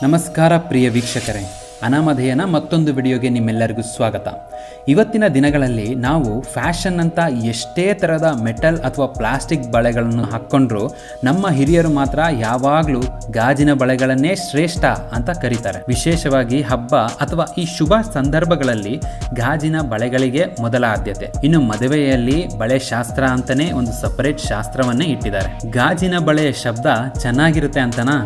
ನಮಸ್ಕಾರ ಪ್ರಿಯ ವೀಕ್ಷಕರೇ, ಅನಾಮಧೇಯನ ಮತ್ತೊಂದು ವಿಡಿಯೋಗೆ ನಿಮ್ಮೆಲ್ಲರಿಗೂ ಸ್ವಾಗತ. ಇವತ್ತಿನ ದಿನಗಳಲ್ಲಿ ನಾವು ಫ್ಯಾಷನ್ ಅಂತ ಎಷ್ಟೇ ಥರದ ಮೆಟಲ್ ಅಥವಾ ಪ್ಲಾಸ್ಟಿಕ್ ಬಳೆಗಳನ್ನು ಹಾಕ್ಕೊಂಡ್ರೂ ನಮ್ಮ ಹಿರಿಯರು ಮಾತ್ರ ಯಾವಾಗಲೂ ಗಾಜಿನ ಬಳೆಗಳನ್ನೇ ಶ್ರೇಷ್ಠ ಅಂತ ಕರೀತಾರೆ. ವಿಶೇಷವಾಗಿ ಹಬ್ಬ ಅಥವಾ ಈ ಶುಭ ಸಂದರ್ಭಗಳಲ್ಲಿ ಗಾಜಿನ ಬಳೆಗಳಿಗೆ ಮೊದಲ ಆದ್ಯತೆ. ಇನ್ನು ಮದುವೆಯಲ್ಲಿ ಬಳೆ ಶಾಸ್ತ್ರ ಅಂತಾನೆ ಒಂದು ಸಪರೇಟ್ ಶಾಸ್ತ್ರವನ್ನೇ ಇಟ್ಟಿದ್ದಾರೆ. ಗಾಜಿನ ಬಳೆಯ ಶಬ್ದ ಚೆನ್ನಾಗಿರುತ್ತೆ ಅಂತನಾ?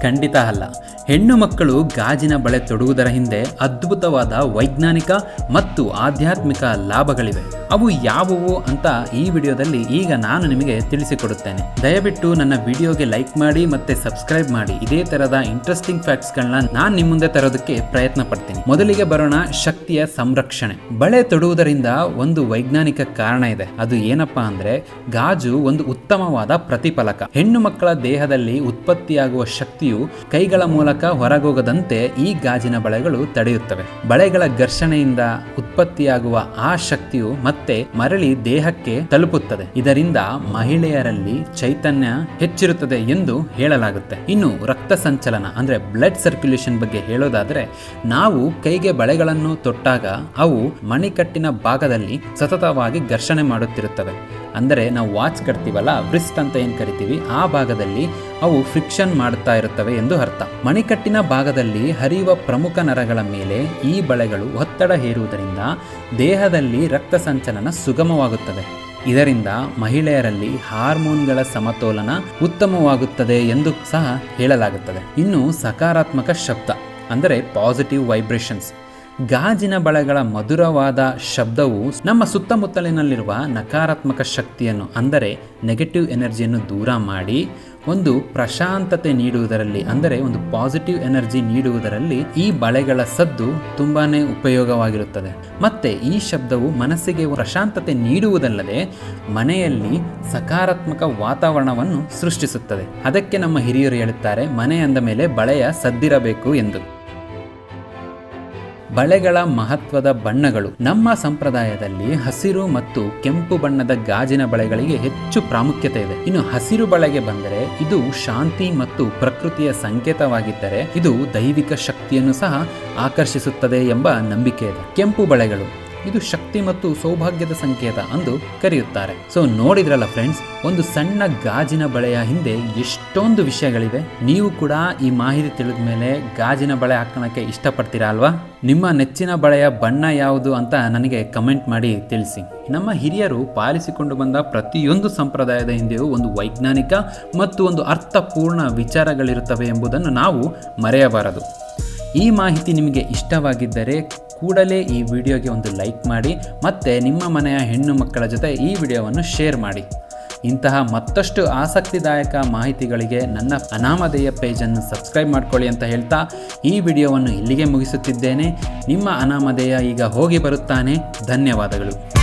ಖಂಡಿತ ಅಲ್ಲ. ಹೆಣ್ಣು ಮಕ್ಕಳು ಗಾಜಿನ ಬಳೆ ತೊಡುವುದರ ಹಿಂದೆ ಅದ್ಭುತವಾದ ವೈಜ್ಞಾನಿಕ ಮತ್ತು ಆಧ್ಯಾತ್ಮಿಕ ಲಾಭಗಳಿವೆ. ಅವು ಯಾವುವು ಅಂತ ಈ ವಿಡಿಯೋದಲ್ಲಿ ಈಗ ನಾನು ನಿಮಗೆ ತಿಳಿಸಿಕೊಡುತ್ತೇನೆ. ದಯವಿಟ್ಟು ನನ್ನ ವಿಡಿಯೋಗೆ ಲೈಕ್ ಮಾಡಿ ಮತ್ತೆ ಸಬ್ಸ್ಕ್ರೈಬ್ ಮಾಡಿ. ಇದೇ ತರದ ಇಂಟ್ರೆಸ್ಟಿಂಗ್ ಫ್ಯಾಕ್ಟ್ಸ್ಗಳನ್ನ ನಾನು ನಿಮ್ಮ ಮುಂದೆ ತರೋದಕ್ಕೆ ಪ್ರಯತ್ನ ಪಡ್ತೀನಿ. ಮೊದಲಿಗೆ ಬರೋಣ ಶಕ್ತಿಯ ಸಂರಕ್ಷಣೆ. ಬಳೆ ತೊಡುವುದರಿಂದ ಒಂದು ವೈಜ್ಞಾನಿಕ ಕಾರಣ ಇದೆ. ಅದು ಏನಪ್ಪಾ ಅಂದ್ರೆ, ಗಾಜು ಒಂದು ಉತ್ತಮವಾದ ಪ್ರತಿಫಲಕ. ಹೆಣ್ಣು ಮಕ್ಕಳ ದೇಹದಲ್ಲಿ ಉತ್ಪತ್ತಿಯಾಗುವ ಶಕ್ತಿಯು ಕೈಗಳ ಮೂಲಕ ಹೊರಗೋಗದಂತೆ ಈ ಗಾಜಿನ ಬಳೆಗಳು ತಡೆಯುತ್ತವೆ. ಬಳೆಗಳ ಘರ್ಷಣೆಯಿಂದ ಉತ್ಪತ್ತಿಯಾಗುವ ಆ ಶಕ್ತಿಯು ಮತ್ತೆ ಮರಳಿ ದೇಹಕ್ಕೆ ತಲುಪುತ್ತದೆ. ಇದರಿಂದ ಮಹಿಳೆಯರಲ್ಲಿ ಚೈತನ್ಯ ಹೆಚ್ಚಿರುತ್ತದೆ ಎಂದು ಹೇಳಲಾಗುತ್ತೆ. ಇನ್ನು ರಕ್ತ ಸಂಚಲನ ಅಂದ್ರೆ ಬ್ಲಡ್ ಸರ್ಕ್ಯುಲೇಷನ್ ಬಗ್ಗೆ ಹೇಳೋದಾದ್ರೆ, ನಾವು ಕೈಗೆ ಬಳೆಗಳನ್ನು ತೊಟ್ಟಾಗ ಅವು ಮಣಿಕಟ್ಟಿನ ಭಾಗದಲ್ಲಿ ಸತತವಾಗಿ ಘರ್ಷಣೆ ಮಾಡುತ್ತಿರುತ್ತವೆ. ಅಂದರೆ ನಾವು ವಾಚ್ ಕಟ್ತೀವಲ್ಲ, ಬ್ರಿಸ್ಟ್ ಅಂತ ಏನು ಕರಿತೀವಿ, ಆ ಭಾಗದಲ್ಲಿ ಅವು ಫ್ರಿಕ್ಷನ್ ಮಾಡುತ್ತಾ ಇರುತ್ತವೆ ಎಂದು ಅರ್ಥ. ಮಣಿಕಟ್ಟಿನ ಭಾಗದಲ್ಲಿ ಹರಿಯುವ ಪ್ರಮುಖ ನರಗಳ ಮೇಲೆ ಈ ಬಳೆಗಳು ಒತ್ತಡ ಹೇರುವುದರಿಂದ ದೇಹದಲ್ಲಿ ರಕ್ತ ಸಂಚಲನ ಸುಗಮವಾಗುತ್ತದೆ. ಇದರಿಂದ ಮಹಿಳೆಯರಲ್ಲಿ ಹಾರ್ಮೋನ್ಗಳ ಸಮತೋಲನ ಉತ್ತಮವಾಗುತ್ತದೆ ಎಂದು ಸಹ ಹೇಳಲಾಗುತ್ತದೆ. ಇನ್ನು ಸಕಾರಾತ್ಮಕ ಶಬ್ದ ಅಂದರೆ ಪಾಸಿಟಿವ್ ವೈಬ್ರೇಷನ್ಸ್. ಗಾಜಿನ ಬಳೆಗಳ ಮಧುರವಾದ ಶಬ್ದವು ನಮ್ಮ ಸುತ್ತಮುತ್ತಲಿನಲ್ಲಿರುವ ನಕಾರಾತ್ಮಕ ಶಕ್ತಿಯನ್ನು ಅಂದರೆ ನೆಗೆಟಿವ್ ಎನರ್ಜಿಯನ್ನು ದೂರ ಮಾಡಿ ಒಂದು ಪ್ರಶಾಂತತೆ ನೀಡುವುದರಲ್ಲಿ ಅಂದರೆ ಒಂದು ಪಾಸಿಟಿವ್ ಎನರ್ಜಿ ನೀಡುವುದರಲ್ಲಿ ಈ ಬಳೆಗಳ ಸದ್ದು ತುಂಬಾನೇ ಉಪಯೋಗವಾಗಿರುತ್ತದೆ. ಮತ್ತೆ ಈ ಶಬ್ದವು ಮನಸ್ಸಿಗೆ ಪ್ರಶಾಂತತೆ ನೀಡುವುದಲ್ಲದೆ ಮನೆಯಲ್ಲಿ ಸಕಾರಾತ್ಮಕ ವಾತಾವರಣವನ್ನು ಸೃಷ್ಟಿಸುತ್ತದೆ. ಅದಕ್ಕೆ ನಮ್ಮ ಹಿರಿಯರು ಹೇಳುತ್ತಾರೆ, ಮನೆ ಅಂದ ಮೇಲೆ ಬಳೆಯ ಸದ್ದಿರಬೇಕು ಎಂದು. ಬಳೆಗಳ ಮಹತ್ವದ ಬಣ್ಣಗಳು. ನಮ್ಮ ಸಂಪ್ರದಾಯದಲ್ಲಿ ಹಸಿರು ಮತ್ತು ಕೆಂಪು ಬಣ್ಣದ ಗಾಜಿನ ಬಳೆಗಳಿಗೆ ಹೆಚ್ಚು ಪ್ರಾಮುಖ್ಯತೆ ಇದೆ. ಇನ್ನು ಹಸಿರು ಬಳೆಗೆ ಬಂದರೆ ಇದು ಶಾಂತಿ ಮತ್ತು ಪ್ರಕೃತಿಯ ಸಂಕೇತವಾಗಿದ್ದರೆ ಇದು ದೈವಿಕ ಶಕ್ತಿಯನ್ನು ಸಹ ಆಕರ್ಷಿಸುತ್ತದೆ ಎಂಬ ನಂಬಿಕೆ ಇದೆ. ಕೆಂಪು ಬಳೆಗಳು ಇದು ಶಕ್ತಿ ಮತ್ತು ಸೌಭಾಗ್ಯದ ಸಂಕೇತ ಎಂದು ಕರೆಯುತ್ತಾರೆ. ಸೊ ನೋಡಿದ್ರಲ್ಲ ಫ್ರೆಂಡ್ಸ್, ಒಂದು ಸಣ್ಣ ಗಾಜಿನ ಬಳೆಯ ಹಿಂದೆ ಎಷ್ಟೊಂದು ವಿಷಯಗಳಿವೆ. ನೀವು ಕೂಡ ಈ ಮಾಹಿತಿ ತಿಳಿದ ಮೇಲೆ ಗಾಜಿನ ಬಳೆ ಹಾಕೋಣಕ್ಕೆ ಇಷ್ಟಪಡ್ತೀರಾ ಅಲ್ವಾ? ನಿಮ್ಮ ನೆಚ್ಚಿನ ಬಳೆಯ ಬಣ್ಣ ಯಾವುದು ಅಂತ ನನಗೆ ಕಮೆಂಟ್ ಮಾಡಿ ತಿಳಿಸಿ. ನಮ್ಮ ಹಿರಿಯರು ಪಾಲಿಸಿಕೊಂಡು ಬಂದ ಪ್ರತಿಯೊಂದು ಸಂಪ್ರದಾಯದ ಹಿಂದೆಯೂ ಒಂದು ವೈಜ್ಞಾನಿಕ ಮತ್ತು ಒಂದು ಅರ್ಥಪೂರ್ಣ ವಿಚಾರಗಳಿರುತ್ತವೆ ಎಂಬುದನ್ನು ನಾವು ಮರೆಯಬಾರದು. ಈ ಮಾಹಿತಿ ನಿಮಗೆ ಇಷ್ಟವಾಗಿದ್ದರೆ ಕೂಡಲೇ ಈ ವಿಡಿಯೋಗೆ ಒಂದು ಲೈಕ್ ಮಾಡಿ ಮತ್ತು ನಿಮ್ಮ ಮನೆಯ ಹೆಣ್ಣು ಮಕ್ಕಳ ಜೊತೆ ಈ ವಿಡಿಯೋವನ್ನು ಶೇರ್ ಮಾಡಿ. ಇಂತಹ ಮತ್ತಷ್ಟು ಆಸಕ್ತಿದಾಯಕ ಮಾಹಿತಿಗಳಿಗೆ ನನ್ನ ಅನಾಮಧೇಯ ಪೇಜನ್ನು ಸಬ್ಸ್ಕ್ರೈಬ್ ಮಾಡ್ಕೊಳ್ಳಿ ಅಂತ ಹೇಳ್ತಾ ಈ ವಿಡಿಯೋವನ್ನು ಇಲ್ಲಿಗೆ ಮುಗಿಸುತ್ತಿದ್ದೇನೆ. ನಿಮ್ಮ ಅನಾಮಧೇಯ ಈಗ ಹೋಗಿ ಬರುತ್ತಾನೆ. ಧನ್ಯವಾದಗಳು.